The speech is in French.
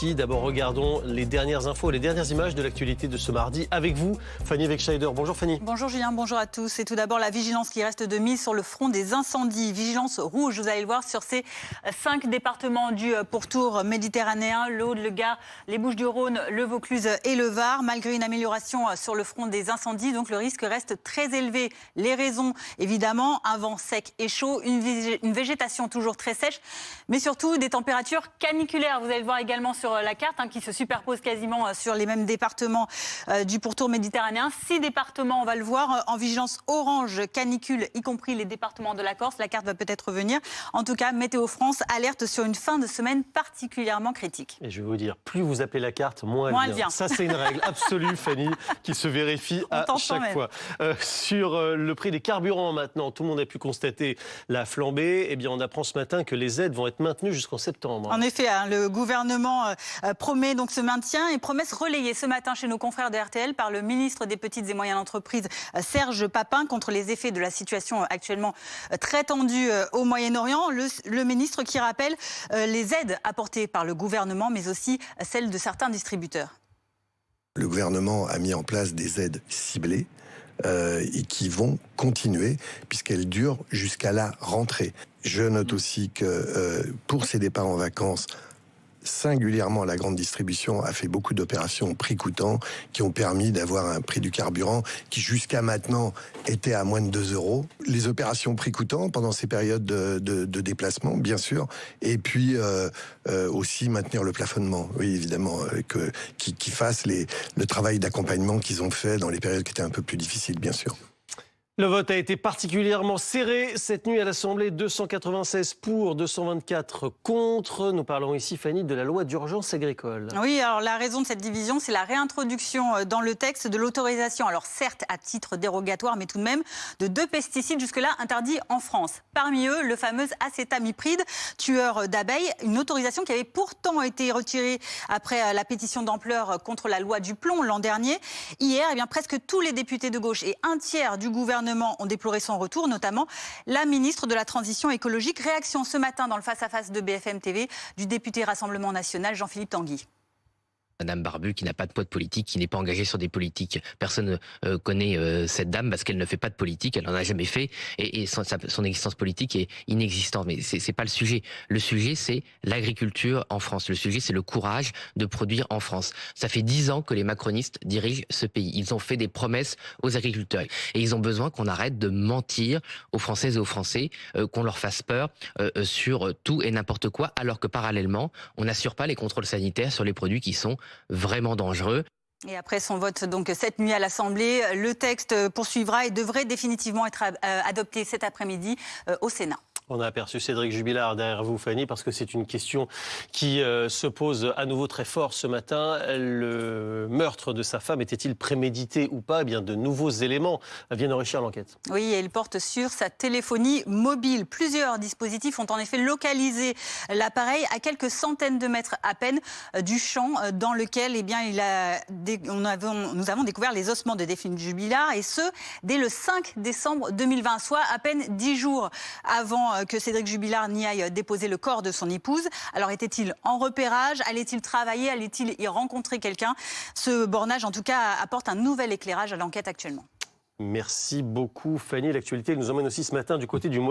D'abord, regardons les dernières infos, les dernières images de l'actualité de ce mardi avec vous, Fanny Wegscheider. Bonjour Fanny. Bonjour Julien, bonjour à tous. Et tout d'abord, la vigilance qui reste de mise sur le front des incendies. Vigilance rouge, vous allez le voir, sur ces 5 départements du pourtour méditerranéen, l'Aude, le Gard, les Bouches-du-Rhône, le Vaucluse et le Var. Malgré une amélioration sur le front des incendies, donc le risque reste très élevé. Les raisons, évidemment, un vent sec et chaud, une végétation toujours très sèche, mais surtout des températures caniculaires. Vous allez le voir également sur la carte qui se superpose quasiment sur les mêmes départements du pourtour méditerranéen. 6 départements, on va le voir, en vigilance orange canicule, y compris les départements de la Corse. La carte va peut-être revenir. En tout cas, Météo France alerte sur une fin de semaine particulièrement critique. Et je vais vous dire, plus vous appelez la carte, moins elle vient. Ça, c'est une règle absolue, Fanny, qui se vérifie à chaque fois. Sur le prix des carburants maintenant, tout le monde a pu constater la flambée. Eh bien, on apprend ce matin que les aides vont être maintenues jusqu'en septembre. En effet, le gouvernement promet donc ce maintien et promesse relayée ce matin chez nos confrères de RTL par le ministre des Petites et Moyennes Entreprises, Serge Papin, contre les effets de la situation actuellement très tendue au Moyen-Orient. Le ministre qui rappelle les aides apportées par le gouvernement, mais aussi celles de certains distributeurs. Le gouvernement a mis en place des aides ciblées et qui vont continuer puisqu'elles durent jusqu'à la rentrée. Je note aussi que pour ces départs en vacances, singulièrement, la grande distribution a fait beaucoup d'opérations prix coûtant qui ont permis d'avoir un prix du carburant qui jusqu'à maintenant était à moins de 2 €. Les opérations prix coûtant pendant ces périodes de déplacement, bien sûr, et puis aussi maintenir le plafonnement, oui évidemment, qui fassent le travail d'accompagnement qu'ils ont fait dans les périodes qui étaient un peu plus difficiles, bien sûr. Le vote a été particulièrement serré cette nuit à l'Assemblée, 296 pour, 224 contre. Nous parlons ici, Fanny, de la loi d'urgence agricole. Oui, alors la raison de cette division, c'est la réintroduction dans le texte de l'autorisation, alors certes à titre dérogatoire, mais tout de même, de 2 pesticides jusque-là interdits en France. Parmi eux, le fameux acétamipride, tueur d'abeilles, une autorisation qui avait pourtant été retirée après la pétition d'ampleur contre la loi du plomb l'an dernier. Hier, eh bien, presque tous les députés de gauche et un tiers du gouvernement ont déploré son retour, notamment la ministre de la Transition écologique. Réaction ce matin dans le face-à-face de BFM TV du député Rassemblement National Jean-Philippe Tanguy. Madame Barbu qui n'a pas de poids de politique, qui n'est pas engagée sur des politiques. Personne ne connaît cette dame parce qu'elle ne fait pas de politique, elle n'en a jamais fait et son existence politique est inexistante. Mais c'est pas le sujet. Le sujet, c'est l'agriculture en France. Le sujet, c'est le courage de produire en France. Ça fait 10 ans que les macronistes dirigent ce pays. Ils ont fait des promesses aux agriculteurs et ils ont besoin qu'on arrête de mentir aux Françaises et aux Français, qu'on leur fasse peur sur tout et n'importe quoi, alors que parallèlement, on n'assure pas les contrôles sanitaires sur les produits qui sont vraiment dangereux. Et après son vote donc cette nuit à l'Assemblée, le texte poursuivra et devrait définitivement être adopté cet après-midi au Sénat. On a aperçu Cédric Jubilard derrière vous, Fanny, parce que c'est une question qui se pose à nouveau très fort ce matin. Le meurtre de sa femme était-il prémédité ou pas? Eh bien, de nouveaux éléments viennent enrichir l'enquête. Oui, et il porte sur sa téléphonie mobile. Plusieurs dispositifs ont en effet localisé l'appareil à quelques centaines de mètres à peine du champ dans lequel eh bien, nous avons découvert les ossements de Delphine Jubilard, et ce, dès le 5 décembre 2020, soit à peine 10 jours avant que Cédric Jubilard n'y aille déposer le corps de son épouse. Alors était-il en repérage? Allait-il travailler? Allait-il y rencontrer quelqu'un? Ce bornage, en tout cas, apporte un nouvel éclairage à l'enquête actuellement. Merci beaucoup, Fanny. L'actualité nous emmène aussi ce matin du côté du Moyen-Orient.